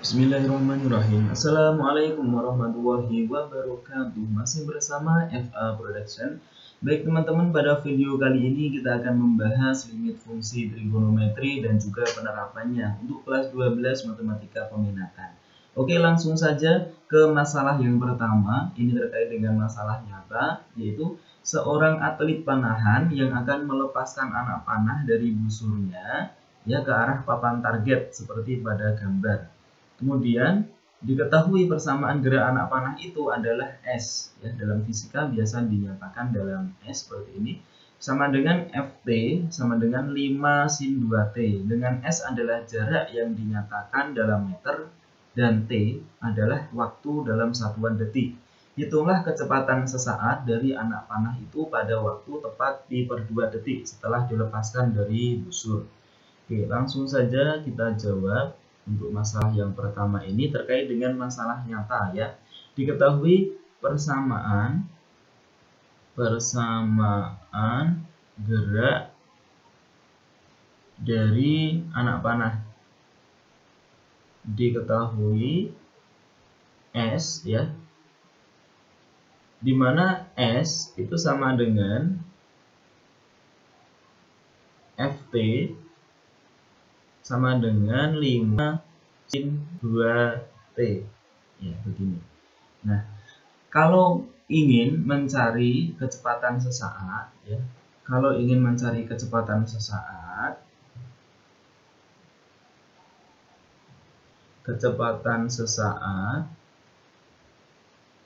Bismillahirrahmanirrahim. Assalamualaikum warahmatullahi wabarakatuh. Masih bersama FA Production. Baik teman-teman, pada video kali ini kita akan membahas limit fungsi trigonometri dan juga penerapannya untuk kelas 12 matematika peminatan. Oke, langsung saja ke masalah yang pertama. Ini terkait dengan masalah nyata, yaitu seorang atlet panahan yang akan melepaskan anak panah dari busurnya ya ke arah papan target seperti pada gambar. Kemudian diketahui persamaan gerak anak panah itu adalah S. Ya, dalam fisika biasa dinyatakan dalam S seperti ini. Sama dengan Ft sama dengan 5 sin 2T. Dengan S adalah jarak yang dinyatakan dalam meter dan T adalah waktu dalam satuan detik. Hitunglah kecepatan sesaat dari anak panah itu pada waktu tepat di per 2 detik setelah dilepaskan dari busur. Oke, langsung saja kita jawab. Untuk masalah yang pertama ini terkait dengan masalah nyata ya. Diketahui persamaan gerak dari anak panah. Diketahui S ya. Di mana S itu sama dengan Ft sama dengan 5 sin 2T. Ya, begini. Nah, kalau ingin mencari kecepatan sesaat ya, kecepatan sesaat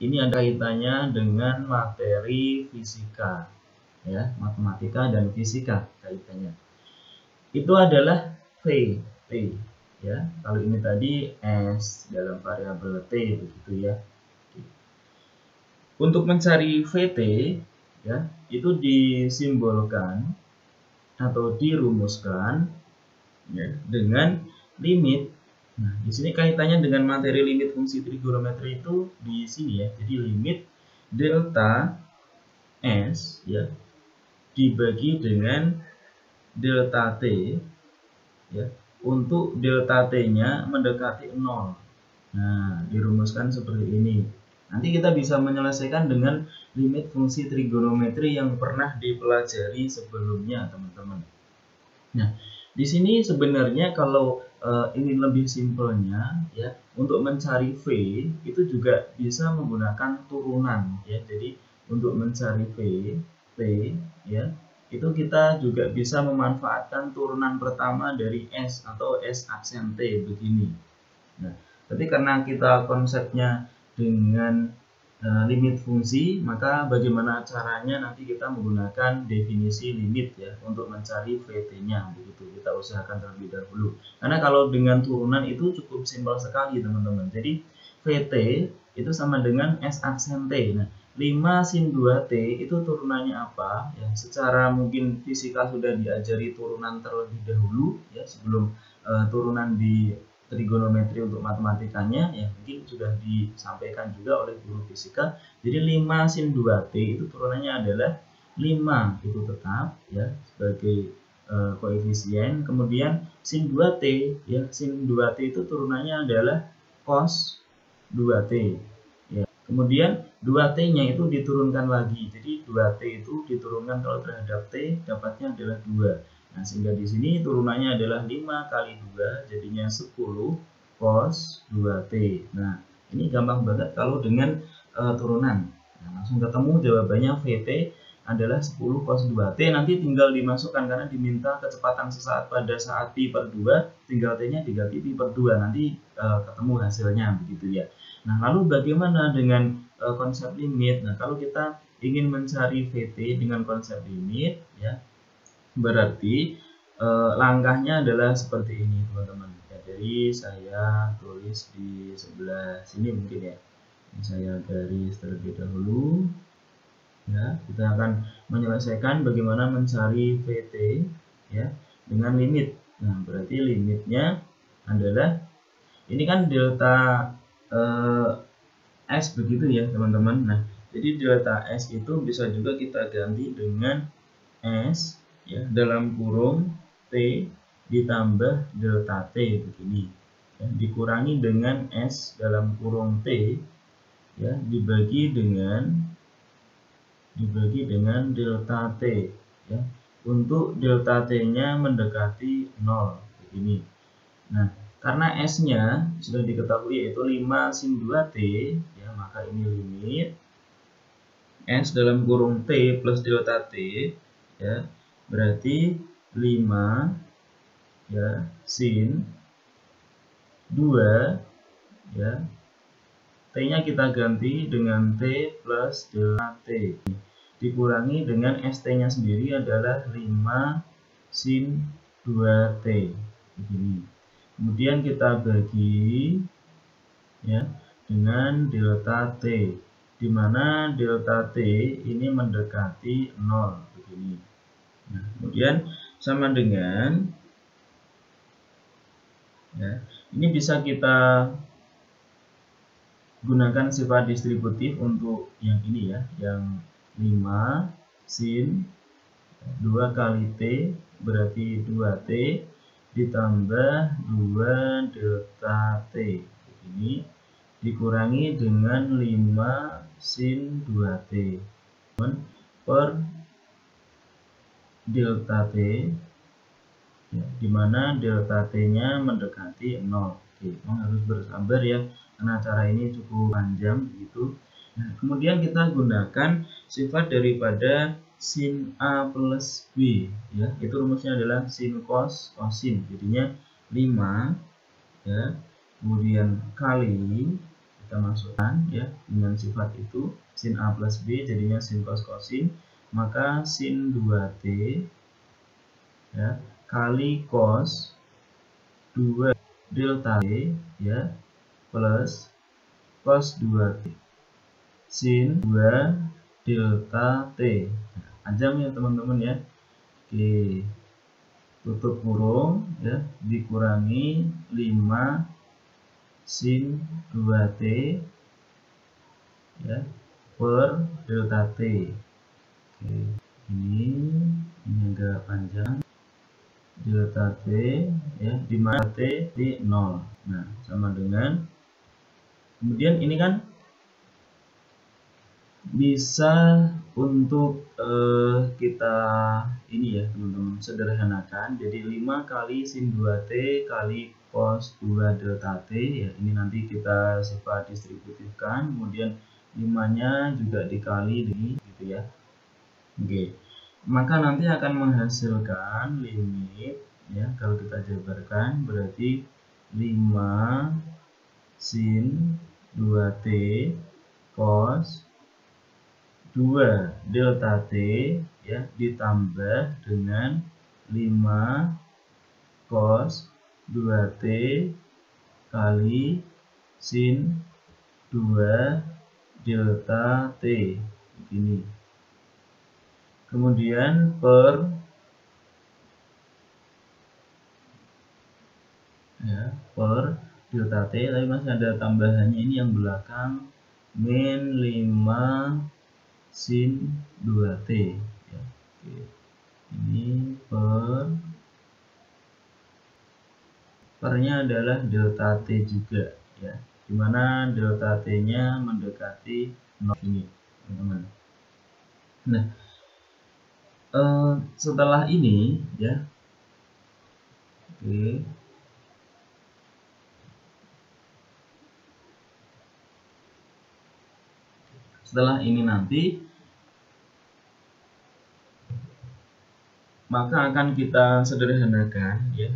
ini ada kaitannya dengan materi fisika ya, matematika dan fisika kaitannya. Itu adalah V, ya. Kalau ini tadi S dalam variabel T begitu ya. Untuk mencari VT ya, itu disimbolkan atau dirumuskan ya, dengan limit. Nah, di sini kaitannya dengan materi limit fungsi trigonometri itu di sini ya. Jadi limit delta S ya dibagi dengan delta T ya, untuk delta T-nya mendekati 0. Nah, dirumuskan seperti ini. Nanti kita bisa menyelesaikan dengan limit fungsi trigonometri yang pernah dipelajari sebelumnya, teman-teman. Nah, di sini sebenarnya kalau ini lebih simpelnya ya, untuk mencari V itu juga bisa menggunakan turunan ya. Jadi untuk mencari V ya, itu kita juga bisa memanfaatkan turunan pertama dari S atau S aksen T begini. Nah, tapi karena kita konsepnya dengan limit fungsi, maka bagaimana caranya nanti kita menggunakan definisi limit ya untuk mencari VT-nya begitu. Kita usahakan terlebih dahulu. Karena kalau dengan turunan itu cukup simpel sekali, teman-teman. Jadi VT itu sama dengan S aksen T. Nah, 5 sin 2T itu turunannya apa? Ya, secara mungkin fisika sudah diajari turunan terlebih dahulu ya, sebelum turunan di trigonometri untuk matematikanya ya, mungkin sudah disampaikan juga oleh guru fisika. Jadi 5 sin 2T itu turunannya adalah 5 itu tetap ya sebagai koefisien. Kemudian sin 2T ya, sin 2T itu turunannya adalah cos 2T. Kemudian 2T-nya itu diturunkan lagi. Jadi 2T itu diturunkan kalau terhadap T, dapatnya adalah 2. Nah, sehingga di sini turunannya adalah 5 kali 2, jadinya 10 cos 2T. Nah, ini gampang banget kalau dengan turunan. Nah, langsung ketemu jawabannya VT adalah 10 cos 2T. Nanti tinggal dimasukkan karena diminta kecepatan sesaat pada saat Pi per 2, tinggal T-nya diganti Pi per 2. Nanti ketemu hasilnya begitu ya. Nah, lalu bagaimana dengan konsep limit? Nah, kalau kita ingin mencari VT dengan konsep limit ya, berarti langkahnya adalah seperti ini, teman-teman. Ya, jadi saya tulis di sebelah sini mungkin ya. Ini saya garis terlebih dahulu. Ya, kita akan menyelesaikan bagaimana mencari VT ya dengan limit. Nah, berarti limitnya adalah ini kan delta S begitu ya, teman-teman. Nah, jadi delta S itu bisa juga kita ganti dengan S ya dalam kurung T ditambah delta T begini. ya, dikurangi dengan S dalam kurung T, ya, dibagi dengan delta T, ya. Untuk delta T-nya mendekati 0 begini. Nah, karena S-nya sudah diketahui yaitu 5 sin 2T, ya, maka ini limit S dalam kurung T plus delta T, ya, berarti 5, ya, sin 2, ya, T-nya kita ganti dengan T plus delta T, dikurangi dengan ST-nya sendiri adalah 5 sin 2T begini. Kemudian kita bagi, ya, dengan delta T, di mana delta T ini mendekati 0 begini. Nah, kemudian sama dengan, ya, ini bisa kita gunakan sifat distributif untuk yang ini, ya, yang 5 sin 2 kali T berarti 2T ditambah 2 delta T ini dikurangi dengan 5 sin 2T per delta T, ya, dimana delta T-nya mendekati 0. Oke, harus bersabar ya, karena cara ini cukup panjang gitu. Nah, kemudian kita gunakan sifat daripada sin A plus B, ya, itu rumusnya adalah sin cos cosin, jadinya 5, ya, kemudian kali kita masukkan, ya, dengan sifat itu sin A plus B jadinya sin cos cosin, maka sin 2T, ya, kali cos 2 delta T, ya, plus cos 2T sin 2 delta T. Ajam ya teman-teman ya. Oke, tutup kurung, ya, dikurangi 5 sin 2T, ya, per delta T. Oke, ini agak panjang, delta T, ya, di mana T di 0. Nah, sama dengan, kemudian ini kan bisa untuk kita ini, ya teman-teman, sederhanakan. Jadi 5 kali sin 2T kali cos 2 delta T, ya, ini nanti kita sifat distributifkan, kemudian 5-nya juga dikali ini gitu ya. Oke, maka nanti akan menghasilkan limit, ya, kalau kita jabarkan berarti 5 sin 2T cos 2 delta T, ya, ditambah dengan 5 cos 2T kali sin 2 delta T begini. Kemudian per, ya, per delta T, tapi masih ada tambahannya ini yang belakang, min 5 sin 2T, ya. Oke. Ini pernya adalah delta T juga, ya, dimana delta T nya mendekati 0 ini teman-teman. Nah, setelah ini, ya, oke, setelah ini nanti maka akan kita sederhanakan, ya,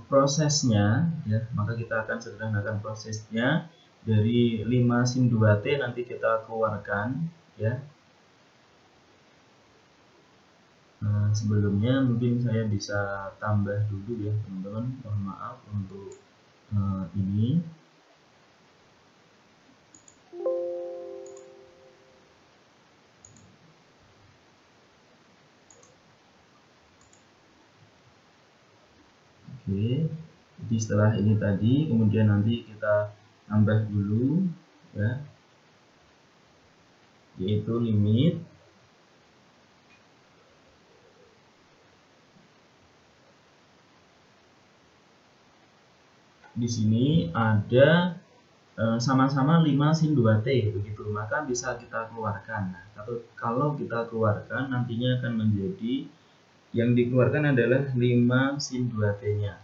prosesnya, ya, maka kita akan sederhanakan prosesnya dari 5 sin 2T nanti kita keluarkan, ya. Sebelumnya mungkin saya bisa tambah dulu ya teman-teman, mohon maaf untuk ini. Oke, jadi setelah ini tadi, kemudian nanti kita tambah dulu, ya, yaitu limit di sini ada sama-sama 5 sin 2t begitu, maka bisa kita keluarkan. Nah, kalau kita keluarkan nantinya akan menjadi yang dikeluarkan adalah 5 sin 2t-nya.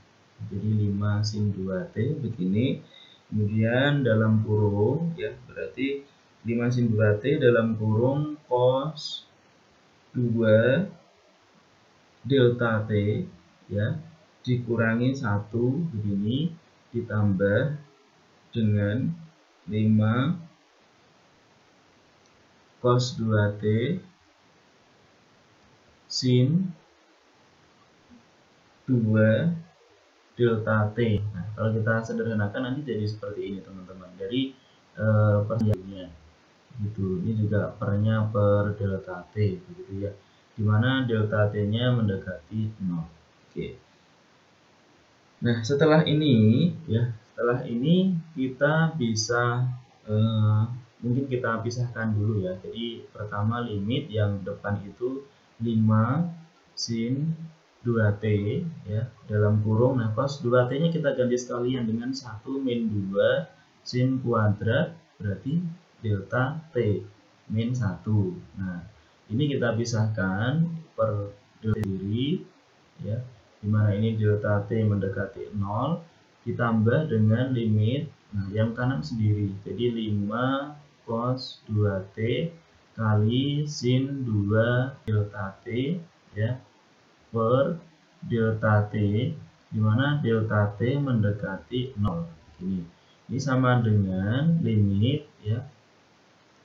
Jadi 5 sin 2t begini. Kemudian dalam kurung ya, berarti 5 sin 2t dalam kurung cos 2 delta t ya dikurangi 1 begini ditambah dengan 5 cos 2t sin 2 delta t. Nah, kalau kita sederhanakan nanti jadi seperti ini teman-teman. Jadi pernya gitu. Ini juga pernya per delta t begitu ya. Dimana delta t-nya mendekati 0. Oke. Nah, setelah ini kita bisa mungkin kita pisahkan dulu ya. Jadi pertama limit yang depan itu 5 sin 2t ya dalam kurung. Nah, cos 2t-nya kita ganti sekalian dengan 1 min 2 sin kuadrat berarti delta t min 1. Nah, ini kita pisahkan per delta diri ya. Dimana ini delta t mendekati 0 ditambah dengan limit, nah yang kanan sendiri, jadi 5 cos 2t kali sin 2 delta t ya per delta t, dimana delta t mendekati 0. Ini sama dengan limit ya,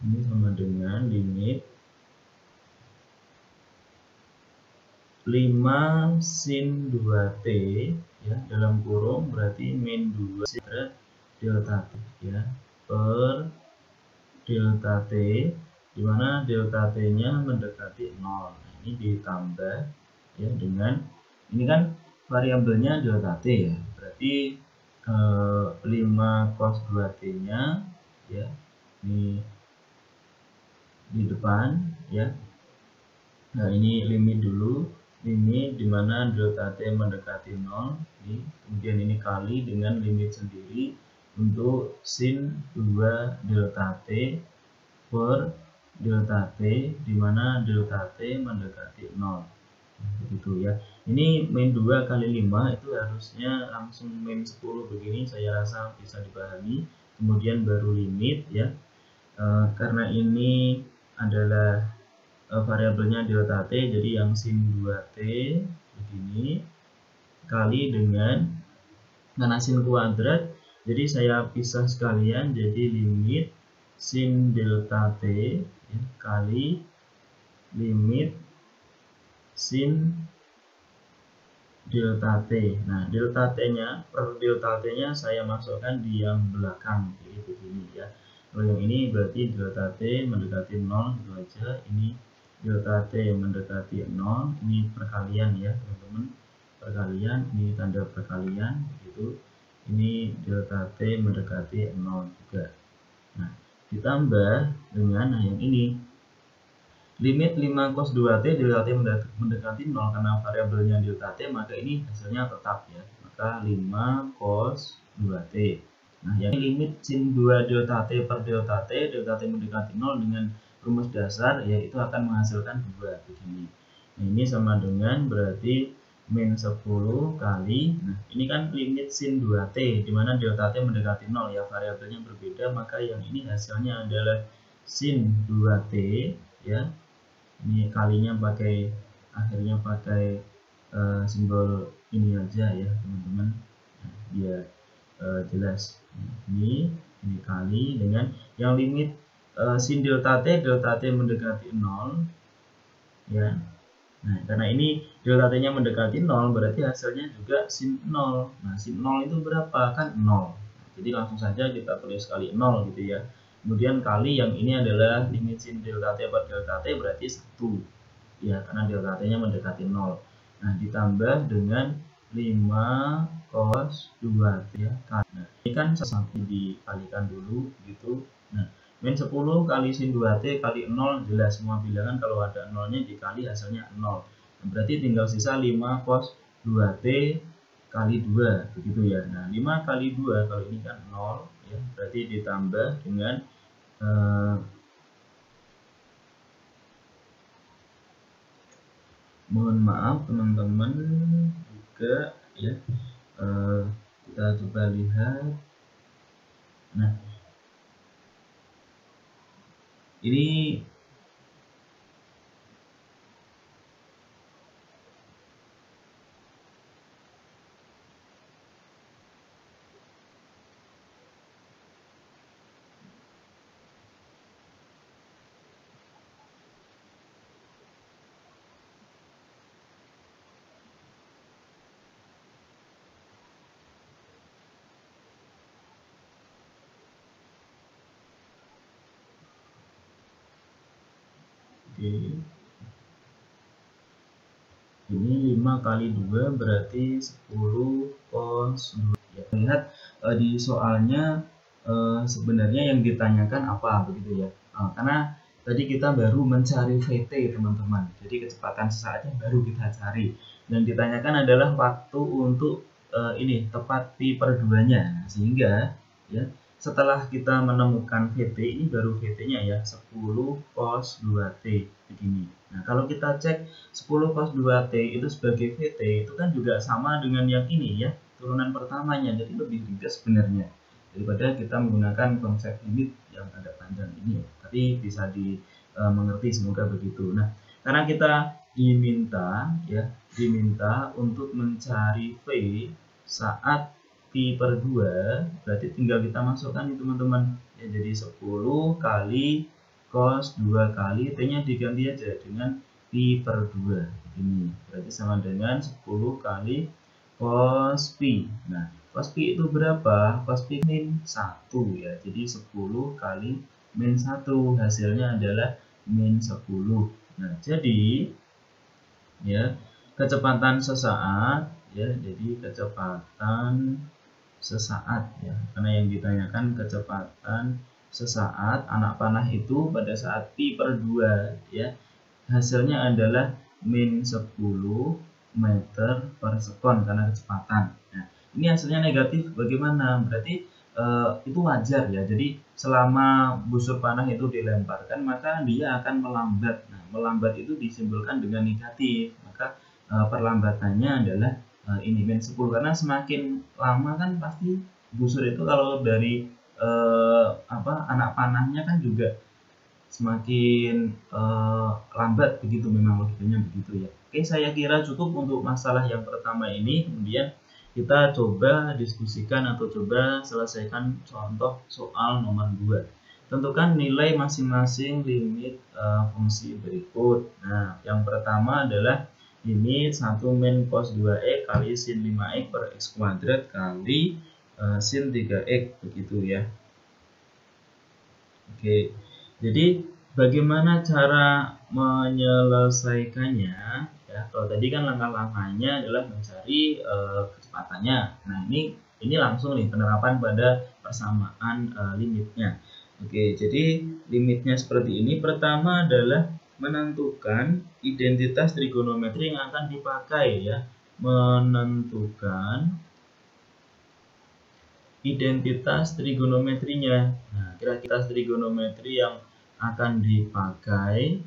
ini sama dengan limit 5 sin 2t ya dalam kurung berarti min 2 sin delta t ya per delta t, dimana delta t nya mendekati 0. Nah, ini ditambah ya dengan ini kan variabelnya delta t ya, berarti 5 cos 2t nya ya ini di depan ya. Nah, ini limit dulu, limit dimana delta t mendekati 0 ini, kemudian ini kali dengan limit sendiri untuk sin 2 delta t per delta t, dimana delta t mendekati 0 begitu ya. Ini min 2 kali 5 itu harusnya langsung min 10 begini, saya rasa bisa dipahami. Kemudian baru limit ya, karena ini adalah variabelnya delta t, jadi yang sin 2t begini kali dengan, karena sin kuadrat jadi saya pisah sekalian, jadi limit sin delta t ya, kali limit sin delta t. Nah, delta t nya per delta t nya saya masukkan di yang belakang, jadi begini ya. Kalau yang ini berarti delta t mendekati 0 itu aja, ini delta t mendekati 0, ini perkalian ya teman-teman, perkalian, ini tanda perkalian gitu. Ini delta t mendekati 0 juga. Nah, ditambah dengan yang ini limit 5 cos 2t delta t mendekati 0, karena variabelnya delta t maka ini hasilnya tetap ya, maka 5 cos 2t. Nah, yang limit sin 2 delta t per delta t mendekati 0 dengan rumus dasar ya itu akan menghasilkan 2 begini. Nah, ini sama dengan berarti min 10 kali, nah ini kan limit sin 2t dimana delta t mendekati 0 ya, variabelnya berbeda, maka yang ini hasilnya adalah sin 2t ya. Ini kalinya pakai, akhirnya pakai simbol ini aja ya teman-teman, nah, biar jelas. Ini kali dengan yang limit sin delta t mendekati 0 ya. Nah, karena ini delta t nya mendekati 0 berarti hasilnya juga sin 0. Nah, sin 0 itu berapa? Kan 0. Jadi langsung saja kita tulis kali 0 gitu ya. Kemudian kali yang ini adalah limit sin delta t per delta t berarti 1 ya, karena delta t nya mendekati 0. Nah, ditambah dengan 5 cos 2t ya. Nah, ini kan satu dikalikan dulu gitu. Nah, min 10 kali sin 2t kali 0, jelas semua bilangan kalau ada 0 nya dikali hasilnya 0. Nah, berarti tinggal sisa 5 cos 2t kali 2 begitu ya. Nah 5 kali 2 kalau ini kan 0 ya, berarti ditambah dengan mohon maaf teman-teman juga ya, kita coba lihat. Nah ini ini 5 kali 2 berarti 10 cos 2 ya. Lihat di soalnya sebenarnya yang ditanyakan apa begitu ya. Karena tadi kita baru mencari VT teman-teman, jadi kecepatan sesaatnya baru kita cari, dan ditanyakan adalah waktu untuk ini tepat pi per 2-nya. Sehingga ya setelah kita menemukan VT, ini baru VT-nya ya 10 cos 2T begini. Nah kalau kita cek 10 cos 2T itu sebagai VT, itu kan juga sama dengan yang ini ya, turunan pertamanya, jadi lebih ringkas sebenarnya daripada kita menggunakan konsep limit yang agak panjang ini ya. Tapi bisa dimengerti, semoga begitu. Nah karena kita diminta untuk mencari V saat pi per 2, berarti tinggal kita masukkan nih teman-teman ya, jadi 10 kali cos 2 kali T nya diganti aja dengan pi per 2 ini, berarti sama dengan 10 kali cos pi. Nah cos pi itu berapa? Cos pi min 1 ya, jadi 10 kali min 1, hasilnya adalah min 10. Nah jadi ya kecepatan sesaat ya, jadi kecepatan sesaat ya, karena yang ditanyakan kecepatan sesaat anak panah itu pada saat pi per 2 ya, hasilnya adalah min 10 meter per sekon karena kecepatan. Nah ini hasilnya negatif, bagaimana? Berarti itu wajar ya, jadi selama busur panah itu dilemparkan maka dia akan melambat. Nah melambat itu disimbolkan dengan negatif, maka perlambatannya adalah ini min 10, karena semakin lama kan pasti busur itu kalau dari anak panahnya kan juga semakin lambat begitu, memang logikanya begitu ya. Oke, saya kira cukup untuk masalah yang pertama ini. Kemudian kita coba diskusikan atau coba selesaikan contoh soal nomor 2. Tentukan nilai masing-masing limit fungsi berikut. Nah, yang pertama adalah limit 1 min cos 2x kali sin 5x per x kuadrat kali sin 3x begitu ya. Oke, jadi bagaimana cara menyelesaikannya ya? Kalau tadi kan langkah-langkahnya adalah mencari kecepatannya. Nah ini langsung nih penerapan pada persamaan limitnya. Oke, jadi limitnya seperti ini. Pertama adalah menentukan identitas trigonometri yang akan dipakai ya. Menentukan identitas trigonometrinya. Nah, kira-kira trigonometri yang akan dipakai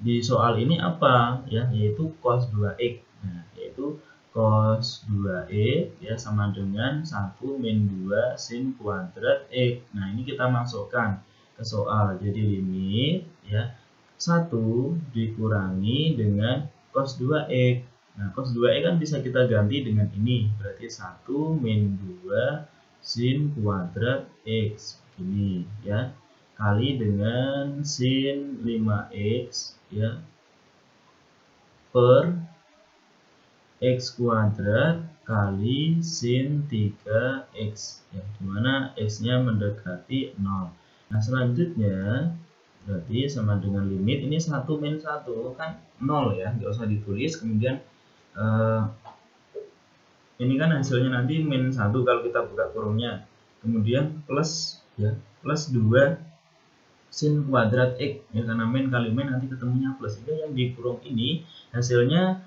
di soal ini apa ya, yaitu cos 2x. Nah, yaitu cos 2x ya sama dengan 1 min 2 sin kuadrat x. Nah, ini kita masukkan ke soal. Jadi limit ya 1 dikurangi dengan cos 2x. Nah, cos 2x kan bisa kita ganti dengan ini, berarti 1 min 2 sin kuadrat x ini ya, kali dengan sin 5x ya per x kuadrat kali sin 3x ya, dimana x-nya mendekati 0. Nah, selanjutnya berarti sama dengan limit ini 1 min 1 kan 0 ya, nggak usah ditulis. Kemudian ini kan hasilnya nanti min 1 kalau kita buka kurungnya, kemudian plus ya, plus 2 sin kuadrat x ya, karena min kali min nanti ketemunya plus. Jadi yang di kurung ini hasilnya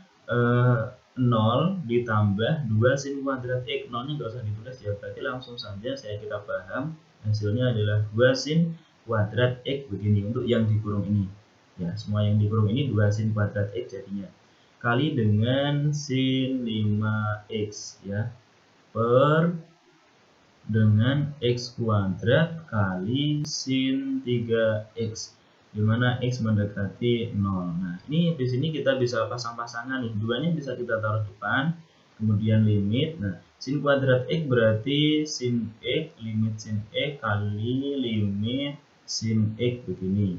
0 ditambah 2 sin kuadrat X. 0-nya nggak usah ditulis ya, berarti langsung saja saya kira paham. Hasilnya adalah 2 sin kuadrat X begini untuk yang dikurung ini. Ya, semua yang dikurung ini 2 sin kuadrat X jadinya. Kali dengan sin 5X ya. Per dengan X kuadrat kali sin 3X. Dimana X mendekati 0. Nah, ini di sini kita bisa pasang-pasangan nih. Duanya bisa kita taruh depan, kemudian limit. Nah, sin kuadrat X berarti sin X, limit sin X kali limit sin X begini.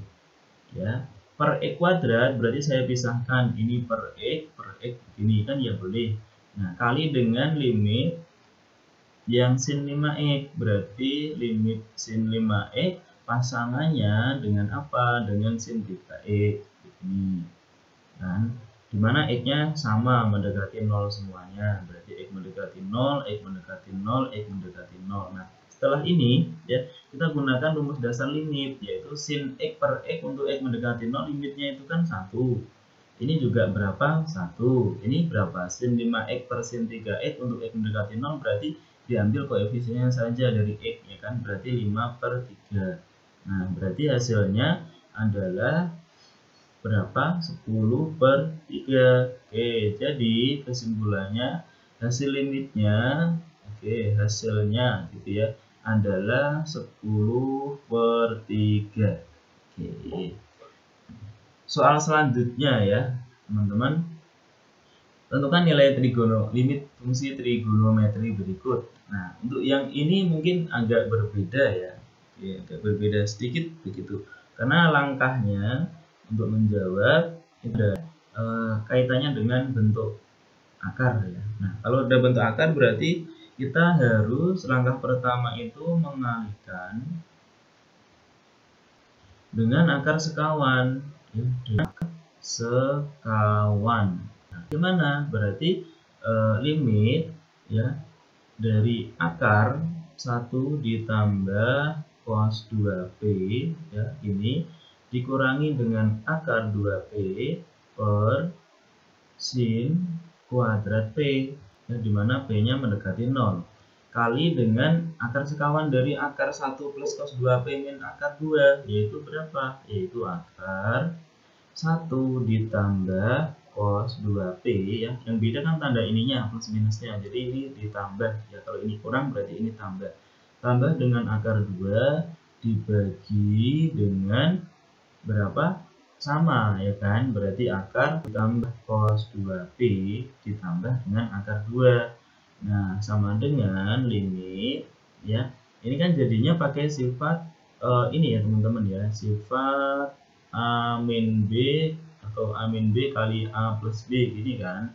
Ya. Per X kuadrat berarti saya pisahkan ini per X begini kan ya boleh. Nah, kali dengan limit yang sin 5X berarti limit sin 5X pasangannya dengan apa? Dengan sin 3X ini kan, dimana X-nya sama mendekati 0 semuanya, berarti X mendekati 0, X mendekati 0, X mendekati 0. Nah, setelah ini ya kita gunakan rumus dasar limit, yaitu sin X per X untuk X mendekati 0 limitnya itu kan 1. Ini juga berapa? 1. Ini berapa? Sin 5X per sin 3X untuk X mendekati 0 berarti diambil koefisiennya saja dari X ya kan, berarti 5/3. Nah, berarti hasilnya adalah berapa? 10/3. Oke, jadi kesimpulannya hasil limitnya, hasilnya gitu ya, adalah 10/3. Oke. Soal selanjutnya ya, teman-teman. Tentukan nilai limit fungsi trigonometri berikut. Nah, untuk yang ini mungkin agak berbeda ya. Oke, agak berbeda sedikit begitu. Karena langkahnya untuk menjawab itu ada kaitannya dengan bentuk akar ya. Nah, kalau ada bentuk akar berarti kita harus langkah pertama itu mengalihkan dengan akar sekawan. Ya, dengan akar sekawan. Nah, gimana? Berarti limit ya dari akar 1 ditambah cos 2P ya ini dikurangi dengan akar 2P per sin kuadrat P ya, dimana P-nya mendekati 0 kali dengan akar sekawan dari akar 1 plus cos 2P min akar 2 yaitu berapa? Yaitu akar 1 ditambah cos 2P ya. Yang beda kan tanda ininya plus minusnya. Jadi ini ditambah ya. Kalau ini kurang berarti ini tambah. Tambah dengan akar 2 dibagi dengan berapa? Sama ya kan? Berarti akar ditambah cos 2P ditambah dengan akar 2. Nah, sama dengan limit ya. Ini kan jadinya pakai sifat ini ya teman-teman ya. Sifat A min B atau A min B kali A plus B gini kan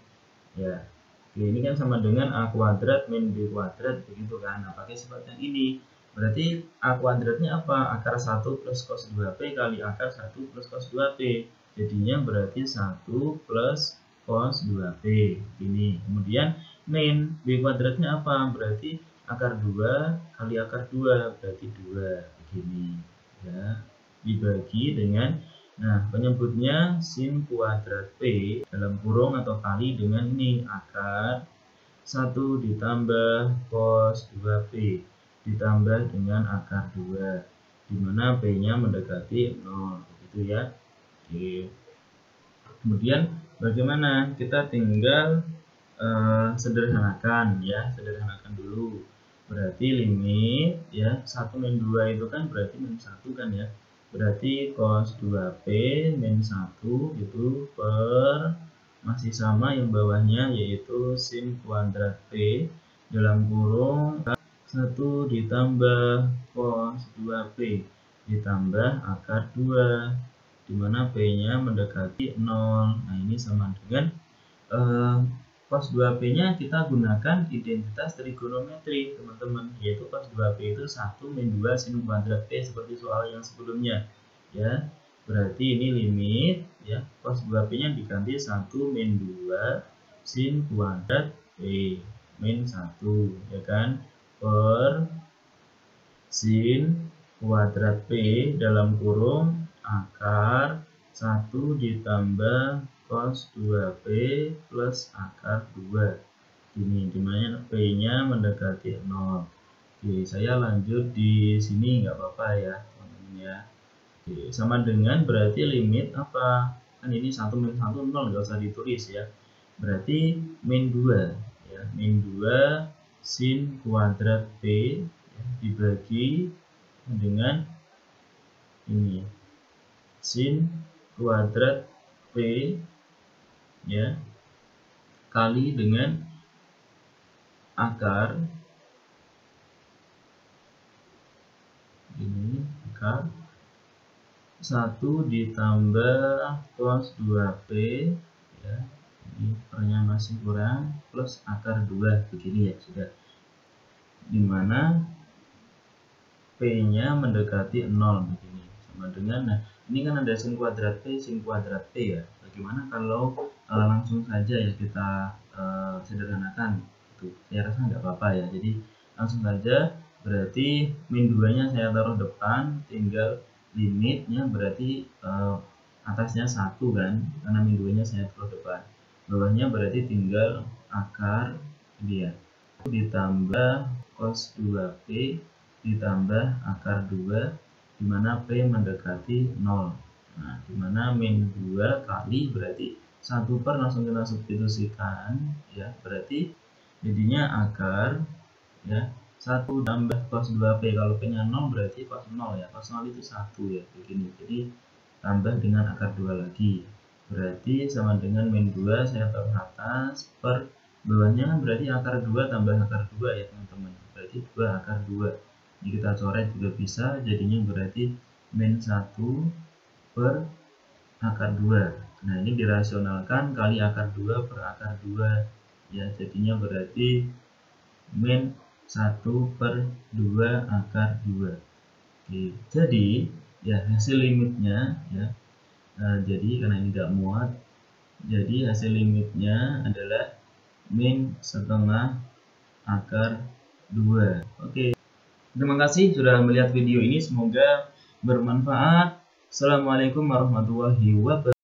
ya. Oke, ini kan sama dengan A kuadrat min B kuadrat begitu kan. Nah, pakai sifat yang ini berarti A kuadratnya apa? Akar 1 plus cos 2P kali akar 1 plus cos 2P jadinya berarti 1 plus cos 2P ini. Kemudian min B kuadratnya apa? Berarti akar 2 kali akar 2 berarti 2 begini ya, dibagi dengan penyebutnya sin kuadrat P dalam kurung atau kali dengan ini akar 1 ditambah cos 2P ditambah dengan akar 2 dimana P-nya mendekati 0 begitu ya. Oke. Kemudian bagaimana? Kita tinggal sederhanakan ya, sederhanakan dulu. Berarti limit ya 1 min 2 itu kan berarti min 1 kan ya. Berarti cos 2P min 1 itu per masih sama yang bawahnya yaitu sin kuadrat P dalam kurung 1 ditambah cos 2P ditambah akar 2 dimana P-nya mendekati 0. Nah, ini sama dengan cos 2P nya kita gunakan identitas trigonometri teman-teman, yaitu cos 2P itu 1 min 2 sin kuadrat P seperti soal yang sebelumnya ya. Berarti ini limit ya, cos 2P nya diganti 1 min 2 sin kuadrat P min 1 ya kan, per sin kuadrat P dalam kurung akar 1 ditambah cos 2P plus akar 2. Ini dimana P-nya mendekati 0. Oke, saya lanjut di sini nggak apa-apa ya teman-teman ya. Oke, sama dengan berarti limit apa? Kan ini 1 min 1 0, nggak usah ditulis ya. Berarti min 2 ya, min 2 sin kuadrat P ya, dibagi dengan ini sin kuadrat P ya kali dengan akar ini, akar 1 ditambah cos 2P ya, ini pernya masih kurang, plus akar 2 begini ya, sudah, dimana P nya mendekati 0 begini, sama dengan, nah ini kan ada sin kuadrat P, sin kuadrat P ya. Bagaimana kalau langsung saja ya kita sederhanakan itu, saya rasa nggak apa-apa ya. Jadi langsung saja, berarti min 2 nya saya taruh depan, tinggal limitnya berarti atasnya 1 kan, karena min 2 nya saya taruh depan, bawahnya berarti tinggal akar dia ditambah cos 2P ditambah akar 2, dimana P mendekati 0. Nah, dimana min 2 kali berarti 1 per langsung kita substitusikan ya, berarti jadinya akar ya 1 tambah cos 2P, kalau P nya 0 berarti cos 0 ya, cos 0 itu 1 ya, begini. Jadi tambah dengan akar 2 lagi, berarti sama dengan min 2 saya taruh atas, per bawahnya kan berarti akar 2 tambah akar 2 ya teman-teman, berarti 2 akar 2. Ini kita coret juga bisa, jadinya berarti min 1 per akar 2. Nah ini dirasionalkan kali akar 2 per akar 2 ya, jadinya berarti min 1 per 2 akar 2. Oke, jadi ya hasil limitnya ya, jadi karena ini nggak muat, jadi hasil limitnya adalah min setengah akar 2. Oke, terima kasih sudah melihat video ini, semoga bermanfaat. Assalamualaikum warahmatullahi wabarakatuh.